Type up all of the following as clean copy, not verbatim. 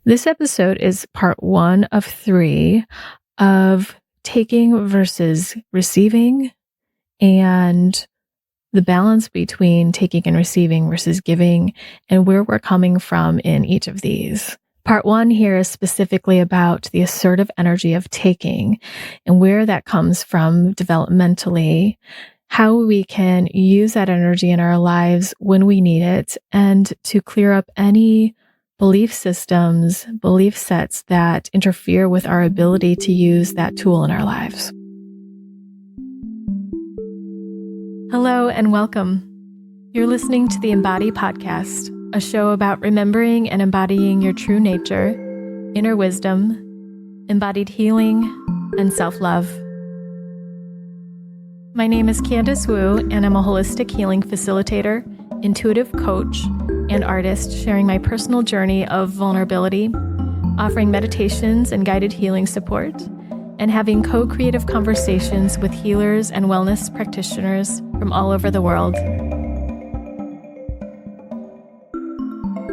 This episode is part 1 of 3 of taking versus receiving and the balance between taking and receiving versus giving and where we're coming from in each of these. Part 1 here is specifically about the assertive energy of taking and where that comes from developmentally, how we can use that energy in our lives when we need it, and to clear up any belief systems, belief sets that interfere with our ability to use that tool in our lives. Hello and welcome. You're listening to the Embody podcast, a show about remembering and embodying your true nature, inner wisdom, embodied healing, and self-love. My name is Candice Wu, and I'm a holistic healing facilitator, intuitive coach, and artist, sharing my personal journey of vulnerability, offering meditations and guided healing support, and having co-creative conversations with healers and wellness practitioners from all over the world.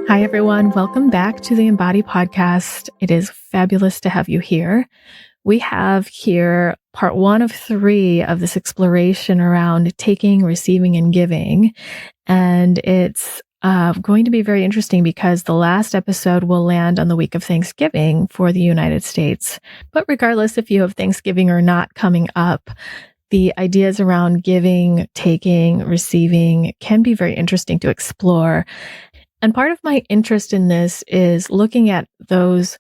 Hi, everyone. Welcome back to the Embody podcast. It is fabulous to have you here. We have here part 1 of 3 of this exploration around taking, receiving, and giving. And it's going to be very interesting because the last episode will land on the week of Thanksgiving for the United States. But regardless if you have Thanksgiving or not coming up, the ideas around giving, taking, receiving can be very interesting to explore. And part of my interest in this is looking at those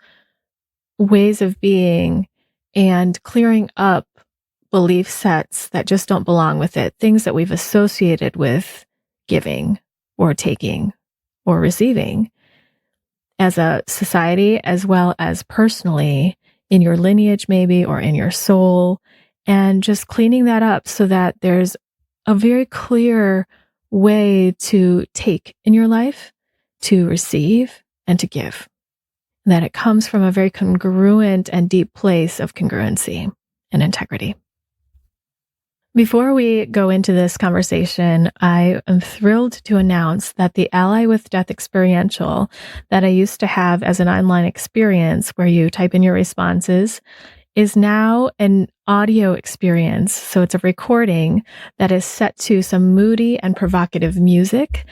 ways of being and clearing up belief sets that just don't belong with it, things that we've associated with giving or taking or receiving as a society, as well as personally in your lineage maybe, or in your soul, and just cleaning that up so that there's a very clear way to take in your life, to receive, and to give. That it comes from a very congruent and deep place of congruency and integrity. Before we go into this conversation, I am thrilled to announce that the Ally with Death Experiential that I used to have as an online experience where you type in your responses is now an audio experience. So it's a recording that is set to some moody and provocative music,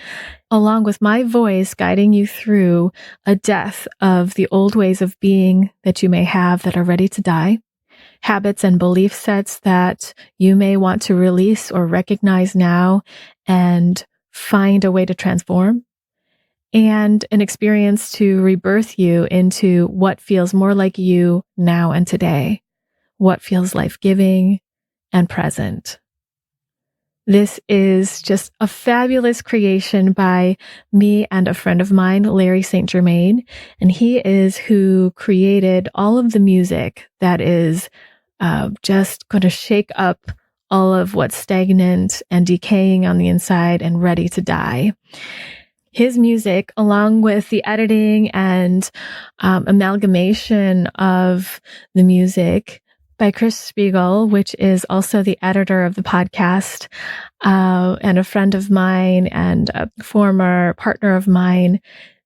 along with my voice guiding you through a death of the old ways of being that you may have that are ready to die, habits and belief sets that you may want to release or recognize now and find a way to transform, and an experience to rebirth you into what feels more like you now and today, what feels life-giving and present. This is just a fabulous creation by me and a friend of mine, Larry St. Germain, and he is who created all of the music that is just going to shake up all of what's stagnant and decaying on the inside and ready to die. His music, along with the editing and amalgamation of the music by Chris Spiegel, which is also the editor of the podcast, and a friend of mine and a former partner of mine.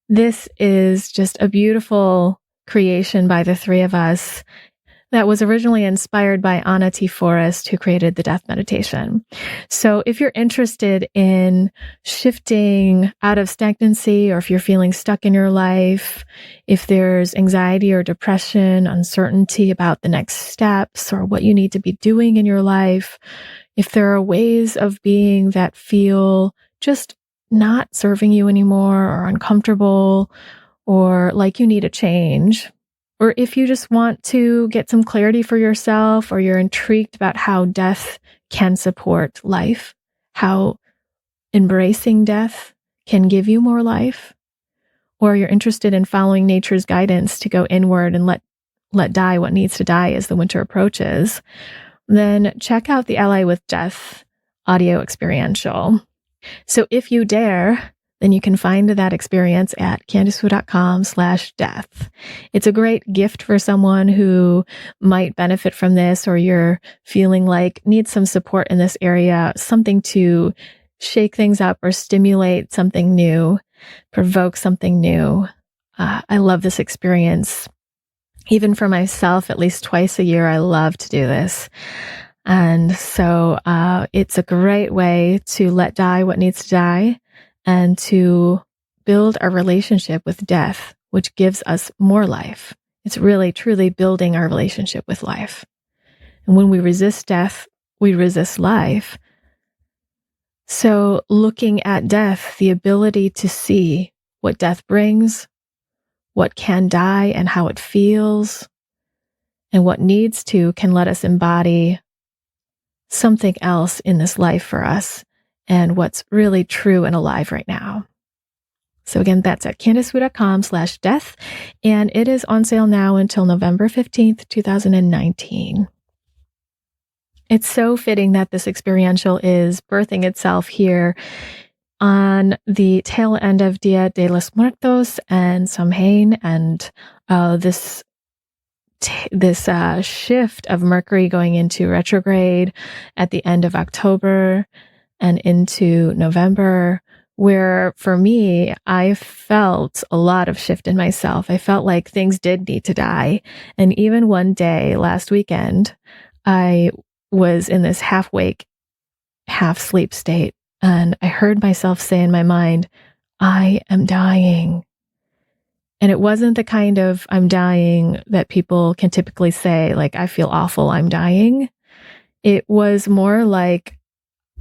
This is just a beautiful creation by the three of us that was originally inspired by Anna T. Forrest, who created the death meditation. So if you're interested in shifting out of stagnancy, or if you're feeling stuck in your life, if there's anxiety or depression, uncertainty about the next steps or what you need to be doing in your life, if there are ways of being that feel just not serving you anymore or uncomfortable or like you need a change, or if you just want to get some clarity for yourself, or you're intrigued about how death can support life, how embracing death can give you more life, or you're interested in following nature's guidance to go inward and let die what needs to die as the winter approaches, then check out the Ally with Death audio experiential. So if you dare, then you can find that experience at candicewu.com/death. It's a great gift for someone who might benefit from this, or you're feeling like needs some support in this area, something to shake things up or stimulate something new, provoke something new. I love this experience. Even for myself, at least twice a year, I love to do this. And so it's a great way to let die what needs to die and to build our relationship with death, which gives us more life. It's really, truly building our relationship with life. And when we resist death, we resist life. So looking at death, the ability to see what death brings, what can die and how it feels, and what needs to can let us embody something else in this life for us and what's really true and alive right now. So again, that's at CandiceWu.com/death, and it is on sale now until November 15th, 2019. It's so fitting that this experiential is birthing itself here on the tail end of Dia de los Muertos and Samhain, and this shift of Mercury going into retrograde at the end of October and into November, where for me, I felt a lot of shift in myself. I felt like things did need to die. And even one day last weekend, I was in this half wake, half sleep state. And I heard myself say in my mind, I am dying. And it wasn't the kind of I'm dying that people can typically say, like, I feel awful, I'm dying. It was more like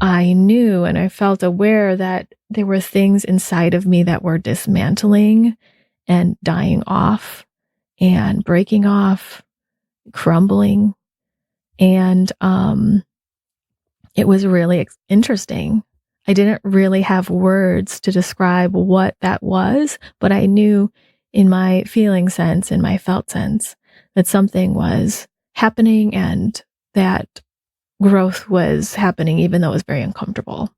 I knew and I felt aware that there were things inside of me that were dismantling and dying off and breaking off, crumbling. And it was really interesting. I didn't really have words to describe what that was, but I knew in my feeling sense, in my felt sense, that something was happening and that growth was happening, even though it was very uncomfortable.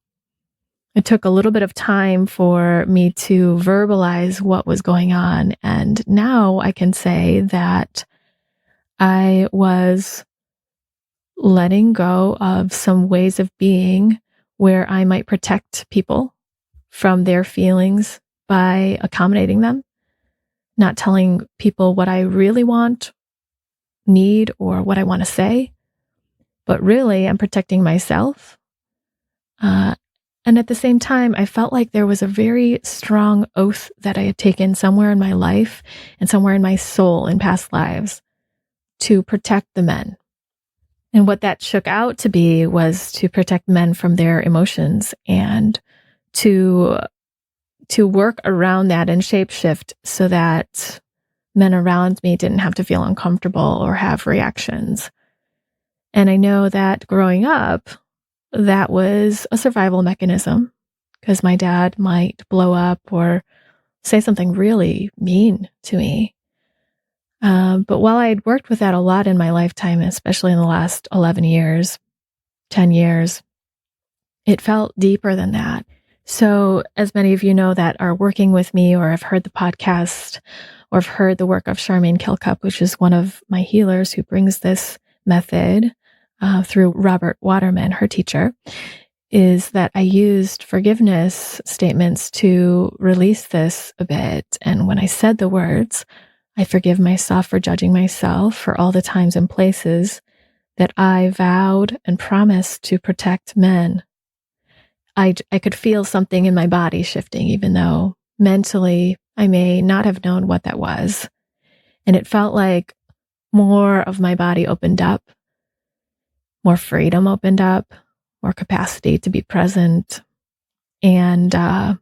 It took a little bit of time for me to verbalize what was going on. And now I can say that I was letting go of some ways of being where I might protect people from their feelings by accommodating them, not telling people what I really want, need, or what I want to say, but really I'm protecting myself. And at the same time, I felt like there was a very strong oath that I had taken somewhere in my life and somewhere in my soul in past lives to protect the men. And what that shook out to be was to protect men from their emotions and to work around that and shapeshift so that men around me didn't have to feel uncomfortable or have reactions. And I know that growing up, that was a survival mechanism because my dad might blow up or say something really mean to me. But while I had worked with that a lot in my lifetime, especially in the last 11 years, 10 years, it felt deeper than that. So as many of you know that are working with me or have heard the podcast or have heard the work of Charmaine Kilcup, which is one of my healers who brings this method through Robert Waterman, her teacher, is that I used forgiveness statements to release this a bit. And when I said the words, I forgive myself for judging myself for all the times and places that I vowed and promised to protect men, I could feel something in my body shifting, even though mentally I may not have known what that was. And it felt like more of my body opened up, more freedom opened up, more capacity to be present. And that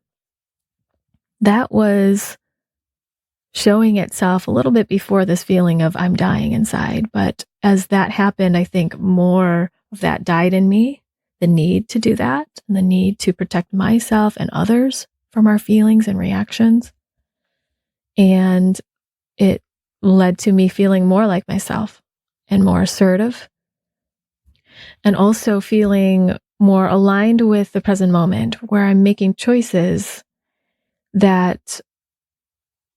was showing itself a little bit before this feeling of I'm dying inside. But as that happened, I think more of that died in me, the need to do that, and the need to protect myself and others from our feelings and reactions. And it led to me feeling more like myself and more assertive, and also feeling more aligned with the present moment, where I'm making choices that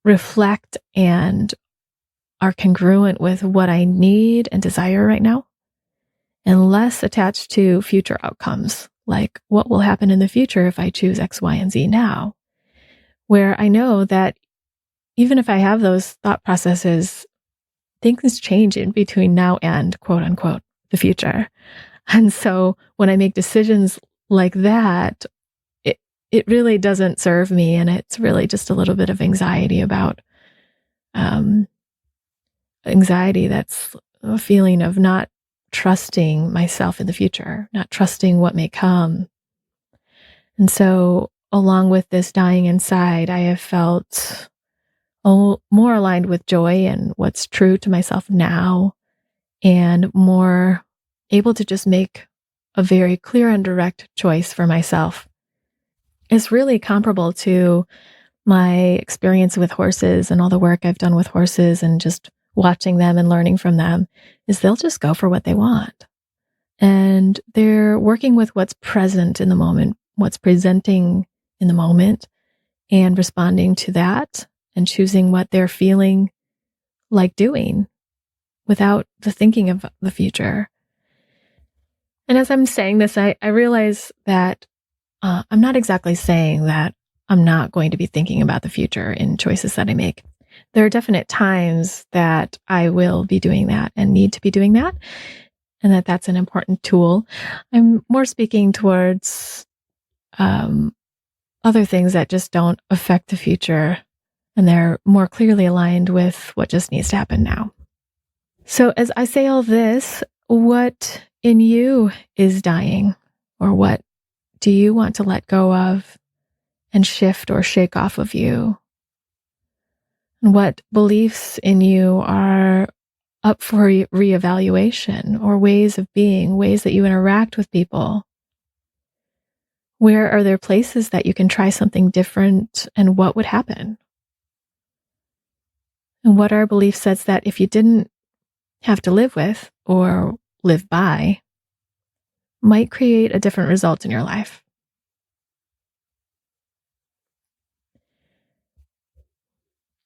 reflect and are congruent with what I need and desire right now, and less attached to future outcomes, like what will happen in the future if I choose X, Y, and Z now, where I know that even if I have those thought processes, things change in between now and quote unquote the future. And so when I make decisions like that, it really doesn't serve me. And it's really just a little bit of anxiety about anxiety that's a feeling of not trusting myself in the future, not trusting what may come. And so along with this dying inside, I have felt more aligned with joy and what's true to myself now, and more able to just make a very clear and direct choice for myself. It's really comparable to my experience with horses and all the work I've done with horses and just watching them and learning from them, is they'll just go for what they want. And they're working with what's present in the moment, what's presenting in the moment, and responding to that and choosing what they're feeling like doing without the thinking of the future. And as I'm saying this, I realize that I'm not exactly saying that I'm not going to be thinking about the future in choices that I make. There are definite times that I will be doing that and need to be doing that, and that's an important tool. I'm more speaking towards other things that just don't affect the future, and they're more clearly aligned with what just needs to happen now. So as I say all this, what in you is dying, or what do you want to let go of and shift or shake off of you? And what beliefs in you are up for reevaluation, or ways of being, ways that you interact with people? Where are there places that you can try something different, and what would happen? And what are belief sets that if you didn't have to live with or live by, might create a different result in your life?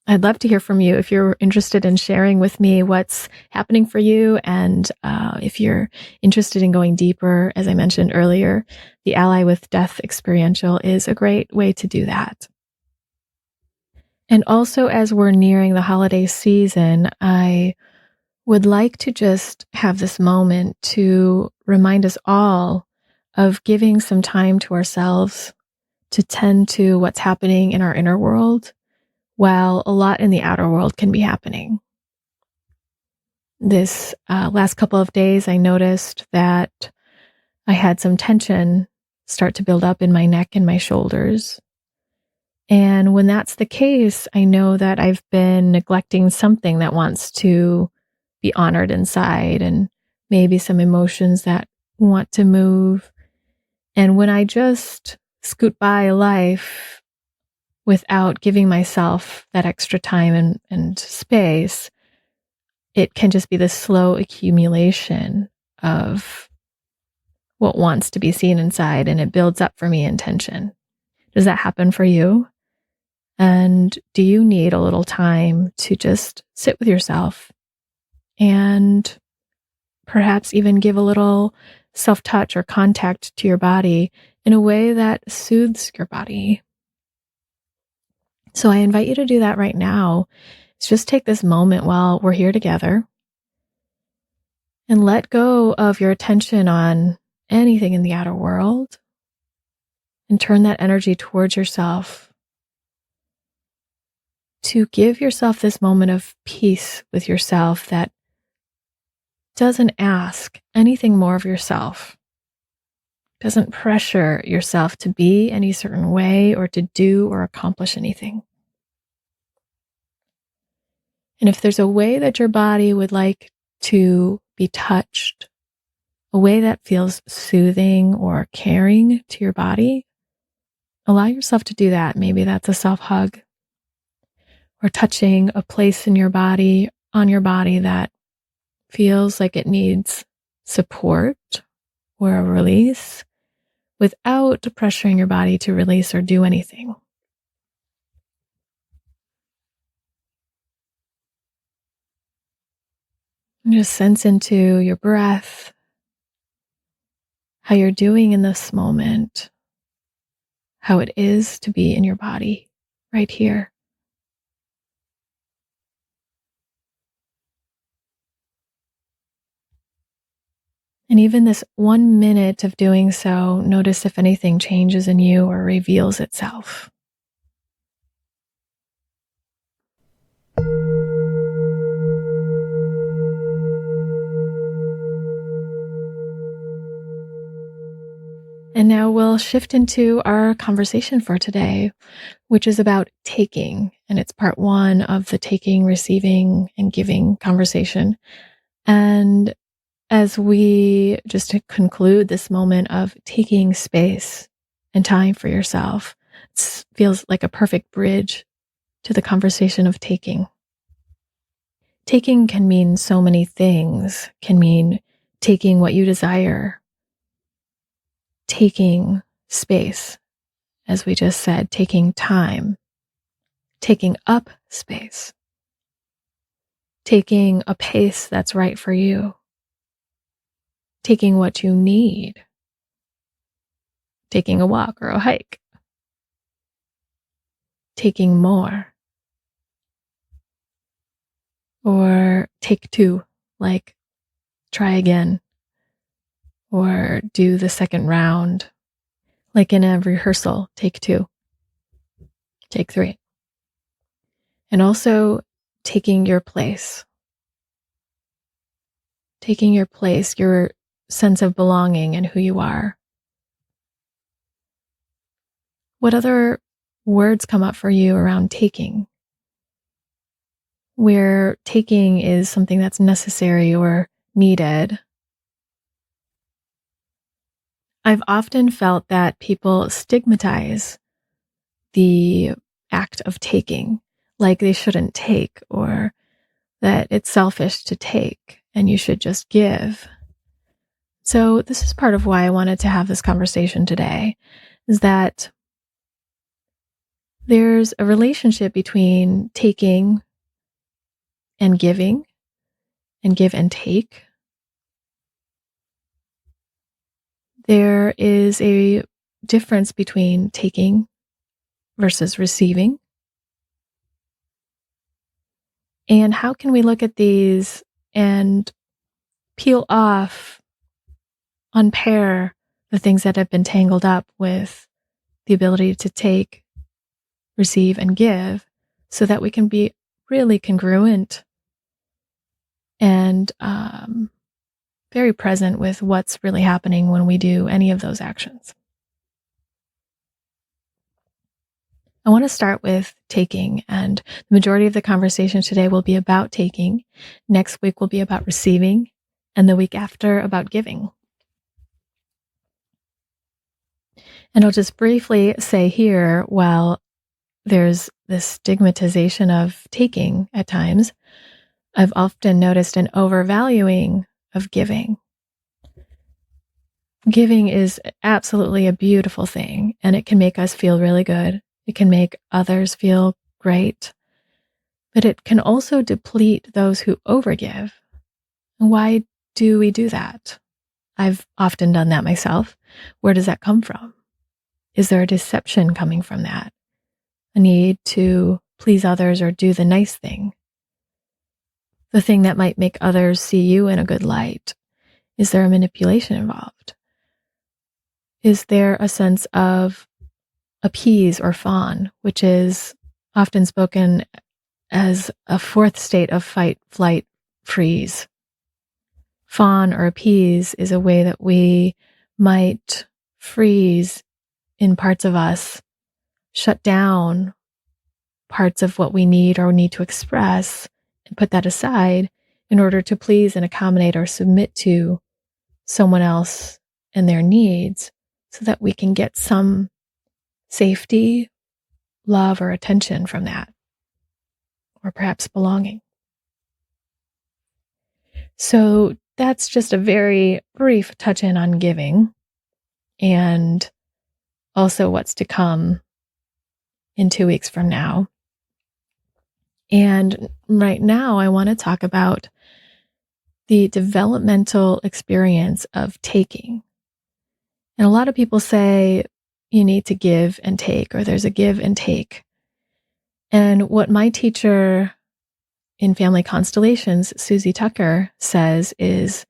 I'd love to hear from you if you're interested in sharing with me what's happening for you. And if you're interested in going deeper, as I mentioned earlier, the Ally with Death Experiential is a great way to do that. And also, as we're nearing the holiday season, I would like to just have this moment to remind us all of giving some time to ourselves to tend to what's happening in our inner world, while a lot in the outer world can be happening. This last couple of days, I noticed that I had some tension start to build up in my neck and my shoulders. And when that's the case, I know that I've been neglecting something that wants to be honored inside, and maybe some emotions that want to move. And when I just scoot by life without giving myself that extra time and space, it can just be this slow accumulation of what wants to be seen inside, and it builds up for me in tension. Does that happen for you? And do you need a little time to just sit with yourself and perhaps even give a little self-touch or contact to your body in a way that soothes your body? So I invite you to do that right now. Just take this moment while we're here together and let go of your attention on anything in the outer world, and turn that energy towards yourself to give yourself this moment of peace with yourself that doesn't ask anything more of yourself, doesn't pressure yourself to be any certain way or to do or accomplish anything. And if there's a way that your body would like to be touched, a way that feels soothing or caring to your body, allow yourself to do that. Maybe that's a self-hug, or touching a place in your body, on your body, that feels like it needs support or a release, without pressuring your body to release or do anything. And just sense into your breath, how you're doing in this moment, how it is to be in your body right here. And even this 1 minute of doing so, notice if anything changes in you or reveals itself. And now we'll shift into our conversation for today, which is about taking. And it's part 1 of the taking, receiving, and giving conversation. And as we just to conclude this moment of taking space and time for yourself, it feels like a perfect bridge to the conversation of taking. Taking can mean so many things, can mean taking what you desire, taking space, as we just said, taking time, taking up space, taking a pace that's right for you, taking what you need, taking a walk or a hike, taking more, or take 2, like try again, or do the second round, like in a rehearsal, take 2, take 3. And also taking your place, your sense of belonging and who you are. What other words come up for you around taking, where taking is something that's necessary or needed? I've often felt that people stigmatize the act of taking, like they shouldn't take, or that it's selfish to take and you should just give. So this is part of why I wanted to have this conversation today, is that there's a relationship between taking and giving, and give and take. There is a difference between taking versus receiving. And how can we look at these and peel off, unpair the things that have been tangled up with the ability to take, receive, and give, so that we can be really congruent and very present with what's really happening when we do any of those actions. I want to start with taking, and the majority of the conversation today will be about taking. Next week will be about receiving, and the week after about giving. And I'll just briefly say here, while there's this stigmatization of taking at times, I've often noticed an overvaluing of giving. Giving is absolutely a beautiful thing, and it can make us feel really good. It can make others feel great, but it can also deplete those who overgive. Why do we do that? I've often done that myself. Where does that come from? Is there a deception coming from that? A need to please others or do the nice thing? The thing that might make others see you in a good light? Is there a manipulation involved? Is there a sense of appease or fawn, which is often spoken as a 4th state of fight, flight, freeze? Fawn or appease is a way that we might freeze in parts of us, shut down parts of what we need or need to express, and put that aside in order to please and accommodate or submit to someone else and their needs, so that we can get some safety, love, or attention from that, or perhaps belonging. So that's just a very brief touch in on giving, and also what's to come in 2 weeks from now. And right now, I want to talk about the developmental experience of taking. And a lot of people say you need to give and take, or there's a give and take. And what my teacher in family constellations, Suzi Tucker, says is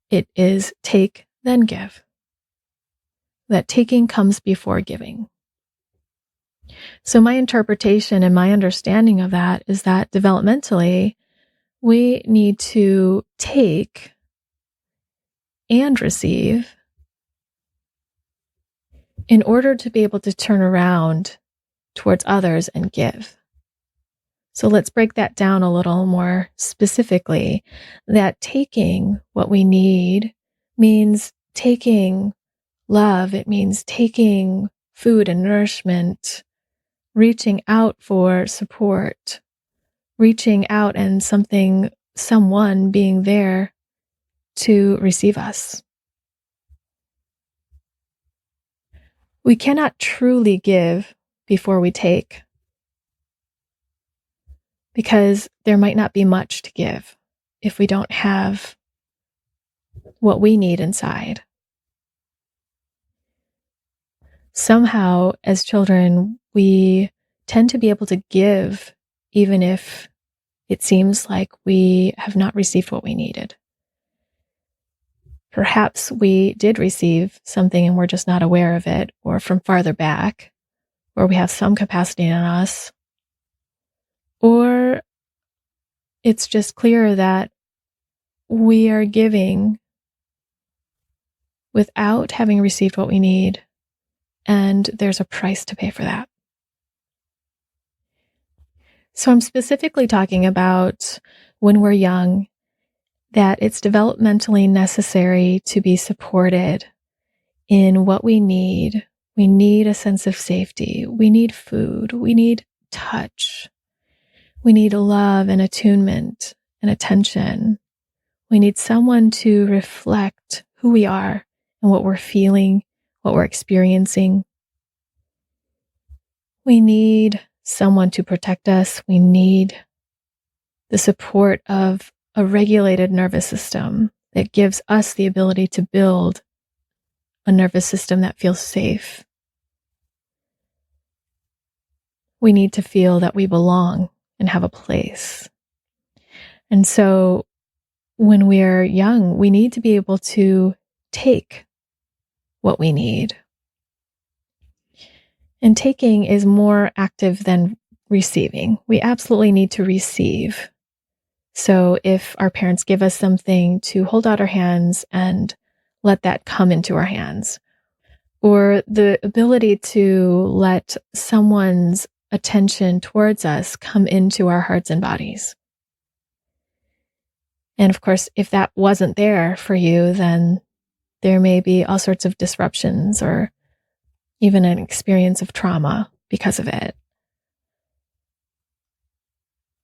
It is take, then give. That taking comes before giving. So my interpretation and my understanding of that is that developmentally, we need to take and receive in order to be able to turn around towards others and give. So let's break that down a little more specifically. That taking what we need means taking love. It means taking food and nourishment, reaching out for support, reaching out and someone being there to receive us. We cannot truly give before we take, because there might not be much to give if we don't have what we need inside. Somehow, as children, we tend to be able to give even if it seems like we have not received what we needed. Perhaps we did receive something and we're just not aware of it, or from farther back, or we have some capacity in us, or it's just clear that we are giving without having received what we need, and there's a price to pay for that. So I'm specifically talking about when we're young, that it's developmentally necessary to be supported in what we need. We need a sense of safety. We need food. We need touch. We need love and attunement and attention. We need someone to reflect who we are and what we're feeling, what we're experiencing. We need someone to protect us. We need the support of a regulated nervous system that gives us the ability to build a nervous system that feels safe. We need to feel that we belong and have a place. And so when we're young, we need to be able to take what we need. And taking is more active than receiving. We absolutely need to receive. So if our parents give us something, to hold out our hands and let that come into our hands, or the ability to let someone's attention towards us come into our hearts and bodies. And of course, if that wasn't there for you, then there may be all sorts of disruptions or even an experience of trauma because of it.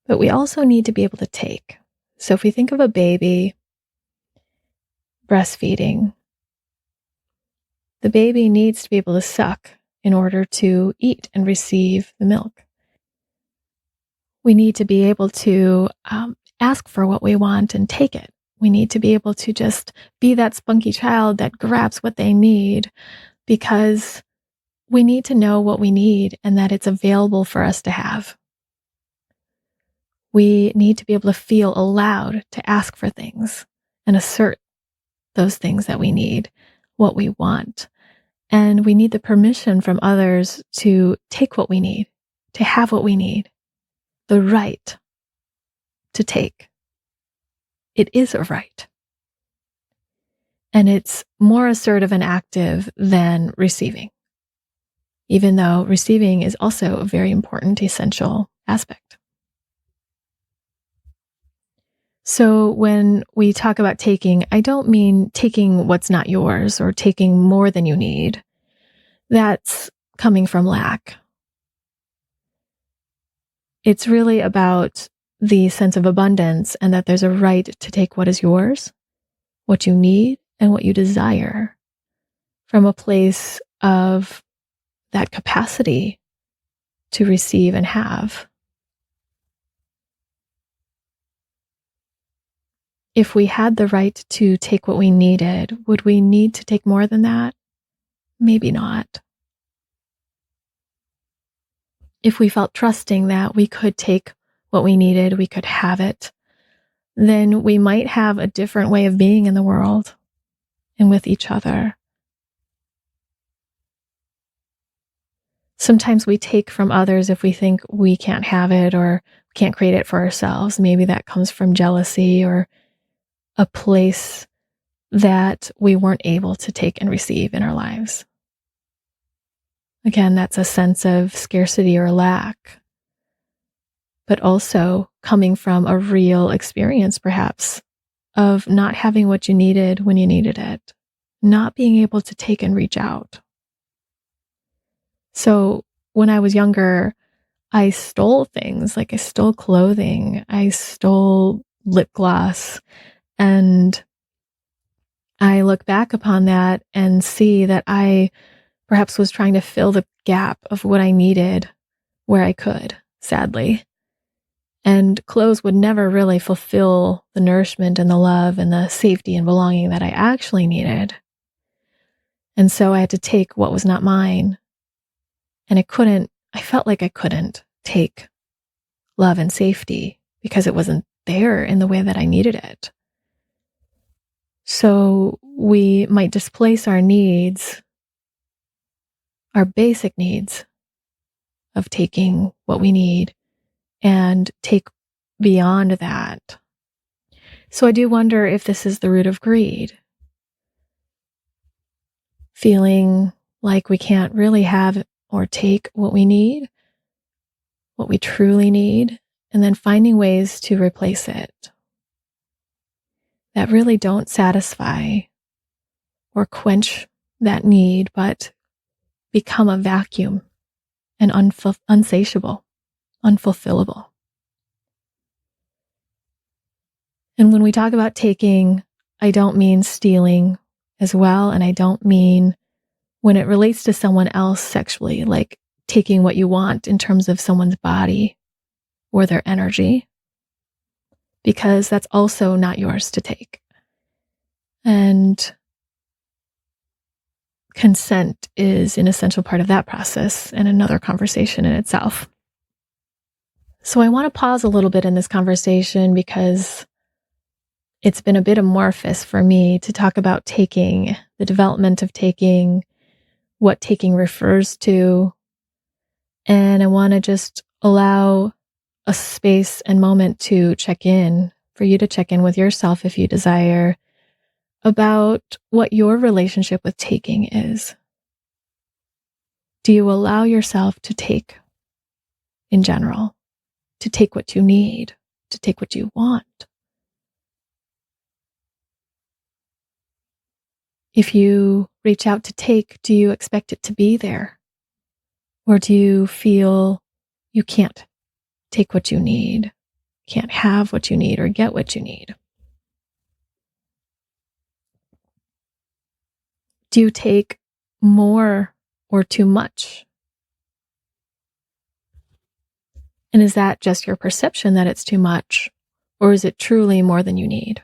But we also need to be able to take. So if we think of a baby breastfeeding, the baby needs to be able to suck in order to eat and receive the milk. We need to be able to ask for what we want and take it. We need to be able to just be that spunky child that grabs what they need, because we need to know what we need and that it's available for us to have. We need to be able to feel allowed to ask for things and assert those things that we need, what we want. And we need the permission from others to take what we need, to have what we need, the right to take. It is a right. And it's more assertive and active than receiving, even though receiving is also a very important, essential aspect. So when we talk about taking, I don't mean taking what's not yours or taking more than you need. That's coming from lack. It's really about the sense of abundance, and that there's a right to take what is yours, what you need, and what you desire, from a place of that capacity to receive and have. If we had the right to take what we needed, would we need to take more than that? Maybe not. If we felt trusting that we could take what we needed, we could have it, then we might have a different way of being in the world and with each other. Sometimes we take from others if we think we can't have it or can't create it for ourselves. Maybe that comes from jealousy or a place that we weren't able to take and receive in our lives. Again, that's a sense of scarcity or lack, but also coming from a real experience, perhaps, of not having what you needed when you needed it, not being able to take and reach out. So when I was younger, I stole things, like I stole clothing, I stole lip gloss, and I look back upon that and see that I perhaps was trying to fill the gap of what I needed where I could, sadly. And clothes would never really fulfill the nourishment and the love and the safety and belonging that I actually needed. And so I had to take what was not mine. And I felt like I couldn't take love and safety because it wasn't there in the way that I needed it. So we might displace our needs, our basic needs of taking what we need, and take beyond that. So I do wonder if this is the root of greed. Feeling like we can't really have or take what we need, what we truly need, and then finding ways to replace it that really don't satisfy or quench that need, but become a vacuum and unsatiable, unfulfillable. And when we talk about taking, I don't mean stealing as well, and I don't mean when it relates to someone else sexually, like taking what you want in terms of someone's body or their energy, because that's also not yours to take. And consent is an essential part of that process and another conversation in itself. So I want to pause a little bit in this conversation because it's been a bit amorphous for me to talk about taking, the development of taking, what taking refers to. And I want to just allow a space and moment to check in, for you to check in with yourself if you desire, about what your relationship with taking is. Do you allow yourself to take in general, to take what you need, to take what you want? If you reach out to take, do you expect it to be there? Or do you feel you can't take what you need, can't have what you need, or get what you need? Do you take more or too much? And is that just your perception that it's too much, or is it truly more than you need?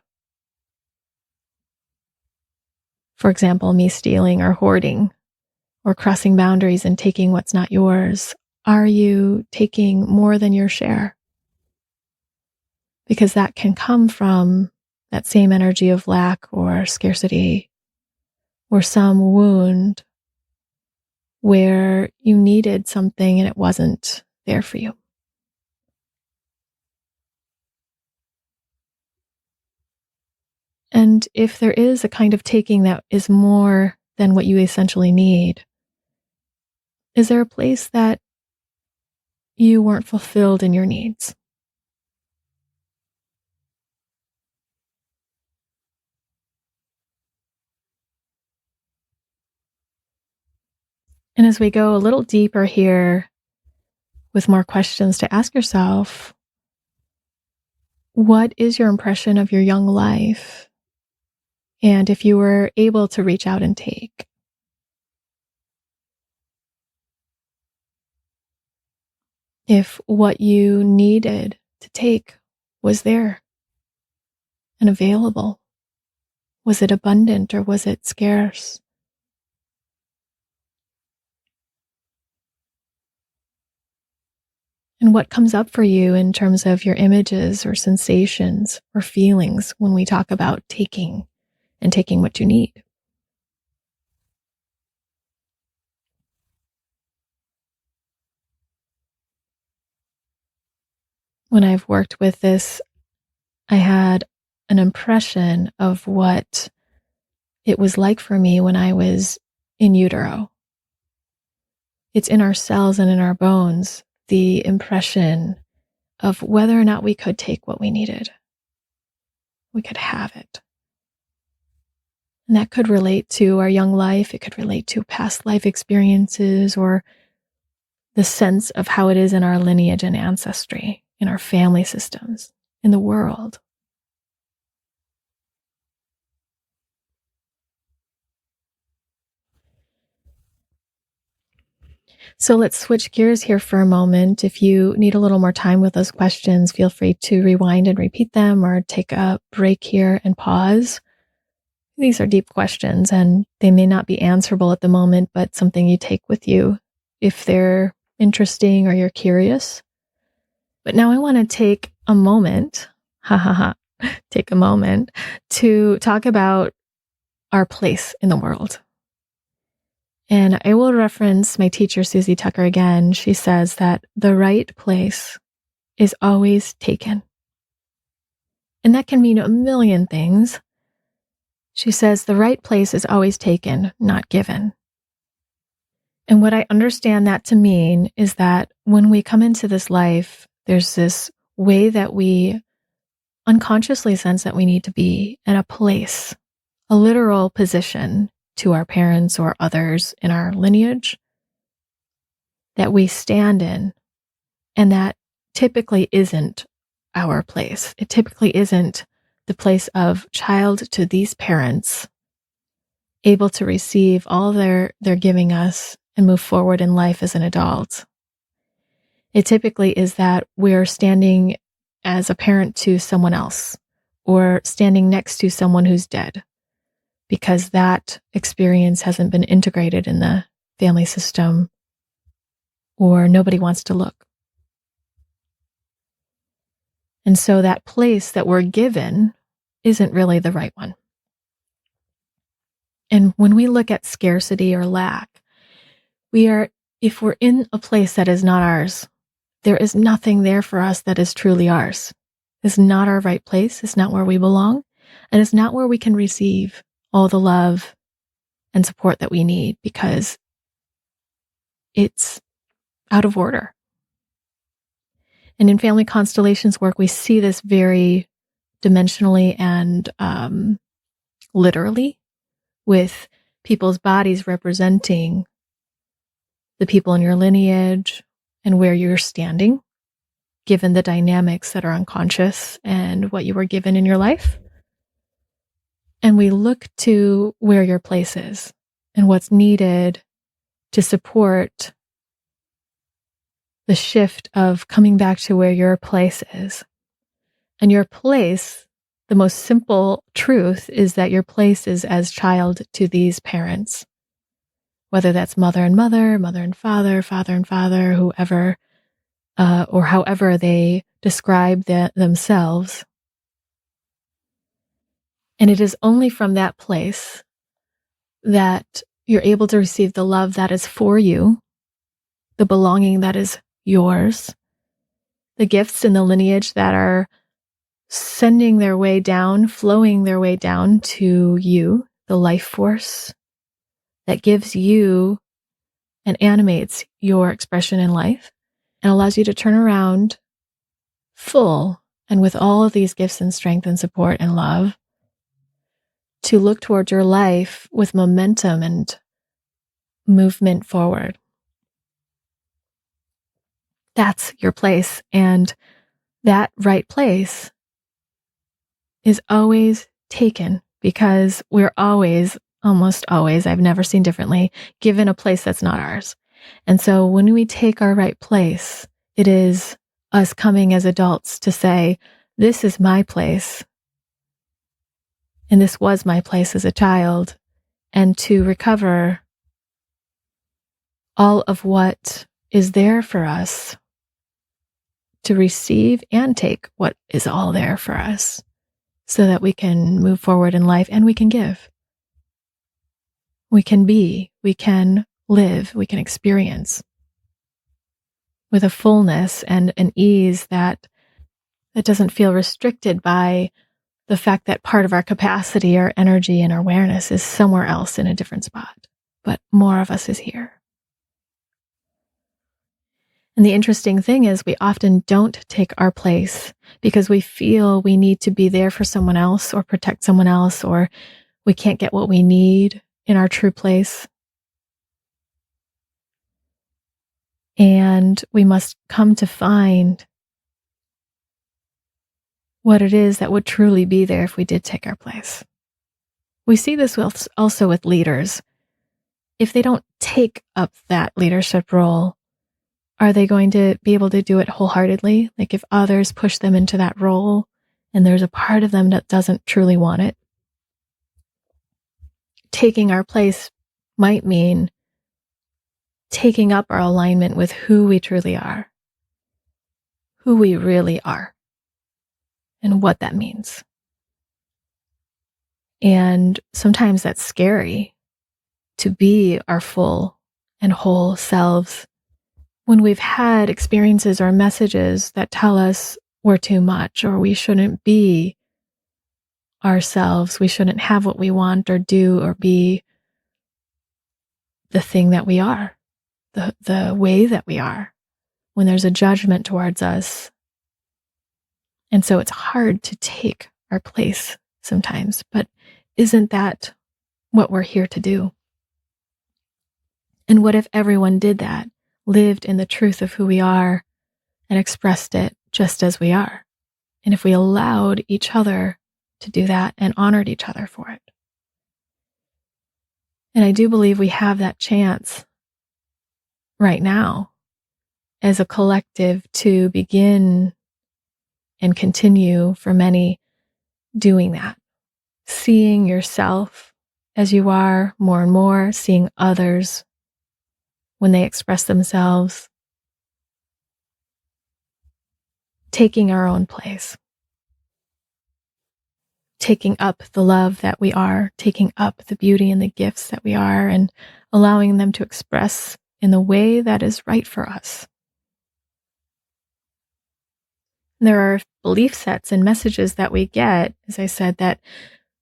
For example, me stealing or hoarding or crossing boundaries and taking what's not yours. Are you taking more than your share? Because that can come from that same energy of lack or scarcity or some wound where you needed something and it wasn't there for you. And if there is a kind of taking that is more than what you essentially need, is there a place that you weren't fulfilled in your needs? And as we go a little deeper here with more questions to ask yourself, what is your impression of your young life? And if you were able to reach out and take, if what you needed to take was there and available, was it abundant or was it scarce? And what comes up for you in terms of your images or sensations or feelings when we talk about taking and taking what you need? When I've worked with this, I had an impression of what it was like for me when I was in utero. It's in our cells and in our bones, the impression of whether or not we could take what we needed. We could have it. And that could relate to our young life. It could relate to past life experiences or the sense of how it is in our lineage and ancestry, in our family systems, in the world. So let's switch gears here for a moment. If you need a little more time with those questions, feel free to rewind and repeat them or take a break here and pause. These are deep questions and they may not be answerable at the moment, but something you take with you if they're interesting or you're curious. But now I want to take a moment, take a moment to talk about our place in the world. And I will reference my teacher, Suzi Tucker, again. She says that the right place is always taken. And that can mean a million things. She says the right place is always taken, not given. And what I understand that to mean is that when we come into this life, there's this way that we unconsciously sense that we need to be in a place, a literal position to our parents or others in our lineage that we stand in, and that typically isn't our place. It typically isn't the place of child to these parents, able to receive all they're giving us and move forward in life as an adult. It typically is that we're standing as a parent to someone else or standing next to someone who's dead, because that experience hasn't been integrated in the family system or nobody wants to look. And so that place that we're given isn't really the right one. And when we look at scarcity or lack, if we're in a place that is not ours, there is nothing there for us that is truly ours. It's not our right place. It's not where we belong. And it's not where we can receive all the love and support that we need, because it's out of order. And in family constellations work, we see this very dimensionally and literally, with people's bodies representing the people in your lineage and where you're standing, given the dynamics that are unconscious and what you were given in your life. And we look to where your place is and what's needed to support the shift of coming back to where your place is. And your place, the most simple truth is that your place is as child to these parents, whether that's mother and mother, mother and father, whoever, or however they describe themselves. And it is only from that place that you're able to receive the love that is for you, the belonging that is yours, the gifts in the lineage that are sending their way down, flowing their way down to you, the life force that gives you and animates your expression in life and allows you to turn around full and with all of these gifts and strength and support and love to look towards your life with momentum and movement forward. That's your place. And that right place is always taken, because we're always, almost always, I've never seen differently, given a place that's not ours. And so when we take our right place, it is us coming as adults to say, this is my place. And this was my place as a child. And to recover all of what is there for us to receive and take what is all there for us so that we can move forward in life and we can give. We can be, we can live, we can experience with a fullness and an ease that doesn't feel restricted by the fact that part of our capacity, our energy, and our awareness is somewhere else in a different spot, but more of us is here. And the interesting thing is we often don't take our place because we feel we need to be there for someone else or protect someone else, or we can't get what we need in our true place. And we must come to find what it is that would truly be there if we did take our place. We see this also with leaders. If they don't take up that leadership role, are they going to be able to do it wholeheartedly? Like if others push them into that role and there's a part of them that doesn't truly want it, taking our place might mean taking up our alignment with who we truly are, who we really are, and what that means. And sometimes that's scary, to be our full and whole selves when we've had experiences or messages that tell us we're too much or we shouldn't be ourselves, we shouldn't have what we want or do or be the thing that we are, the way that we are, when there's a judgment towards us. And so it's hard to take our place sometimes, but isn't that what we're here to do? And what if everyone did that, lived in the truth of who we are and expressed it just as we are? And if we allowed each other to do that and honored each other for it? And I do believe we have that chance right now as a collective to begin and continue for many doing that. Seeing yourself as you are more and more, seeing others when they express themselves, taking our own place, taking up the love that we are, taking up the beauty and the gifts that we are, and allowing them to express in the way that is right for us. There are belief sets and messages that we get, as I said, that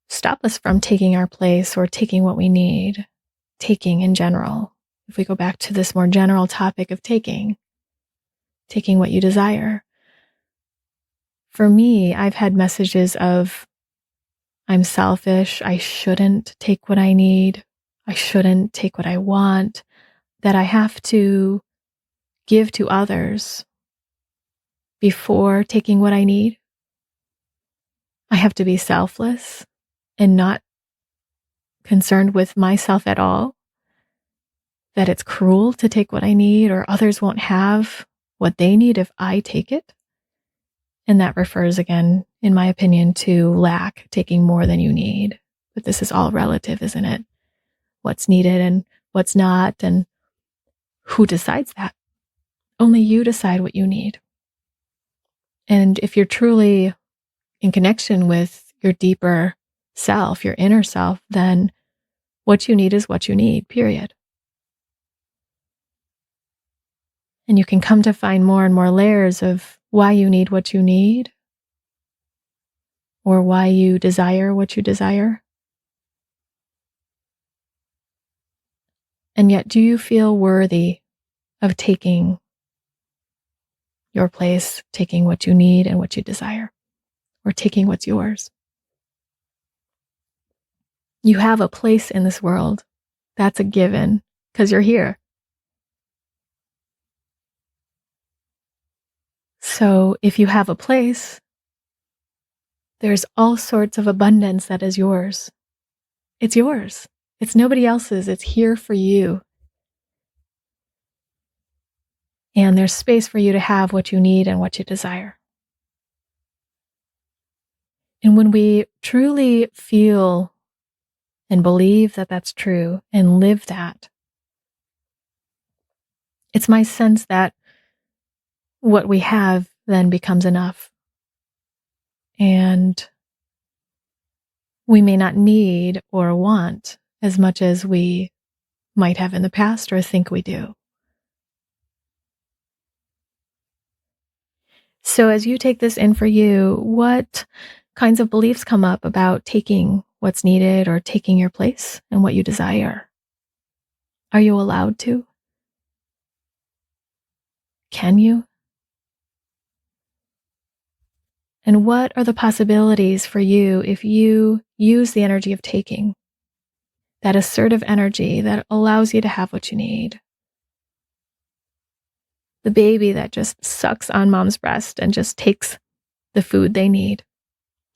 stop us from taking our place or taking what we need, taking in general. If we go back to this more general topic of taking what you desire. For me, I've had messages of, I'm selfish, I shouldn't take what I need, I shouldn't take what I want, that I have to give to others before taking what I need. I have to be selfless and not concerned with myself at all, that it's cruel to take what I need or others won't have what they need if I take it. And that refers again, in my opinion, to lack, taking more than you need. But this is all relative, isn't it? What's needed and what's not, and who decides that? Only you decide what you need. And if you're truly in connection with your deeper self, your inner self, then what you need is what you need, period. And you can come to find more and more layers of why you need what you need, or why you desire what you desire. And yet, do you feel worthy of taking your place, taking what you need and what you desire, or taking what's yours? You have a place in this world. That's a given, because you're here. So if you have a place, there's all sorts of abundance that is yours. It's yours. It's nobody else's. It's here for you. And there's space for you to have what you need and what you desire. And when we truly feel and believe that that's true and live that, it's my sense that what we have then becomes enough. And we may not need or want as much as we might have in the past or think we do. So as you take this in for you, what kinds of beliefs come up about taking what's needed or taking your place and what you desire? Are you allowed to? Can you? And what are the possibilities for you if you use the energy of taking, that assertive energy that allows you to have what you need? The baby that just sucks on mom's breast and just takes the food they need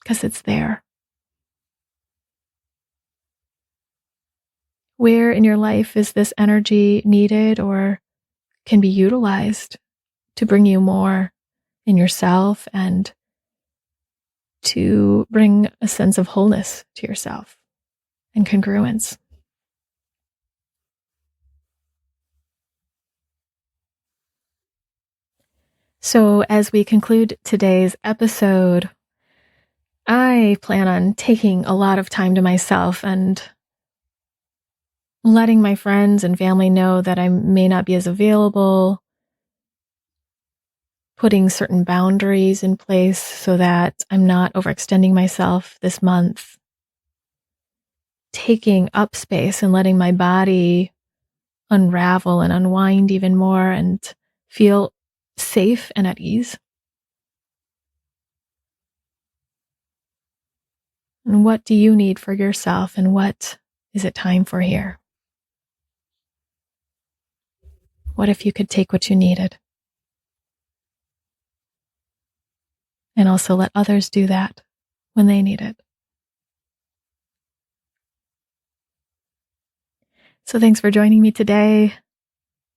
because it's there. Where in your life is this energy needed or can be utilized to bring you more in yourself and to bring a sense of wholeness to yourself and congruence? So as we conclude today's episode, I plan on taking a lot of time to myself and letting my friends and family know that I may not be as available, putting certain boundaries in place so that I'm not overextending myself this month, taking up space and letting my body unravel and unwind even more and feel safe and at ease. And what do you need for yourself, and what is it time for here? What if you could take what you needed and also let others do that when they need it? So thanks for joining me today.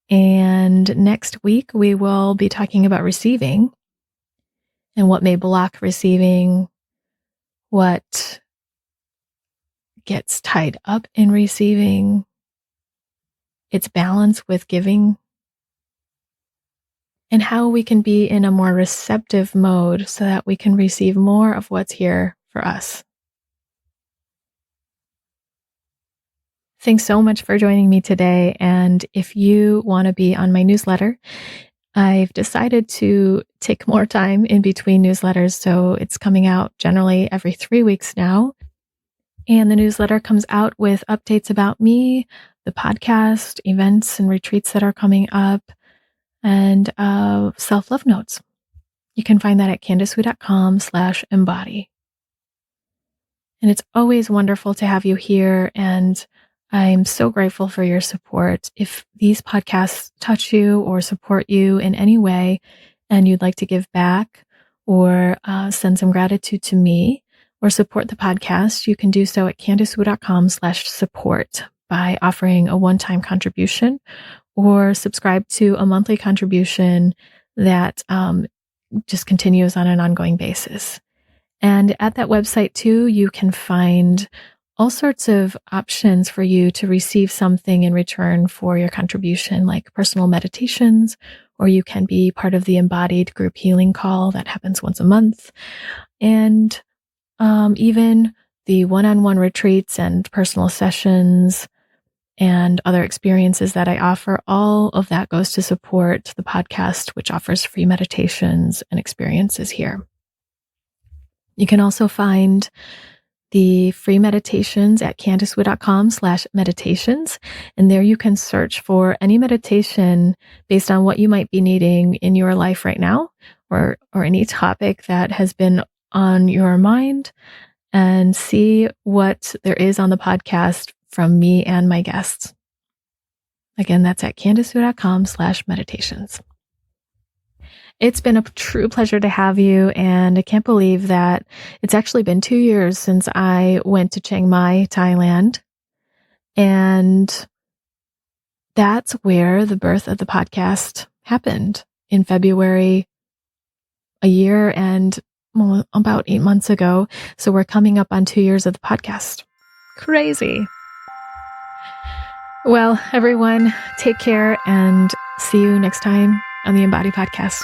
And next week, we will be talking about receiving and what may block receiving, what gets tied up in receiving, its balance with giving, and how we can be in a more receptive mode so that we can receive more of what's here for us. Thanks so much for joining me today. And if you want to be on my newsletter, I've decided to take more time in between newsletters. So it's coming out generally every 3 weeks now. And the newsletter comes out with updates about me, the podcast, events and retreats that are coming up, and self-love notes. You can find that at candicewu.com/embody. And it's always wonderful to have you here. And I'm so grateful for your support. If these podcasts touch you or support you in any way, and you'd like to give back or send some gratitude to me or support the podcast, you can do so at candicewu.com/support by offering a one-time contribution or subscribe to a monthly contribution that just continues on an ongoing basis. And at that website too, you can find all sorts of options for you to receive something in return for your contribution, like personal meditations, or you can be part of the embodied group healing call that happens once a month. And even the one-on-one retreats and personal sessions and other experiences that I offer, all of that goes to support the podcast, which offers free meditations and experiences here. You can also find the free meditations at candicewu.com/meditations. And there you can search for any meditation based on what you might be needing in your life right now, or any topic that has been on your mind, and see what there is on the podcast from me and my guests. Again, that's at candicewu.com/meditations. It's been a true pleasure to have you, and I can't believe that it's actually been 2 years since I went to Chiang Mai, Thailand, and that's where the birth of the podcast happened in February, a year and about 8 months ago. So we're coming up on 2 years of the podcast. Crazy. Well, everyone, take care and see you next time on the Embody Podcast.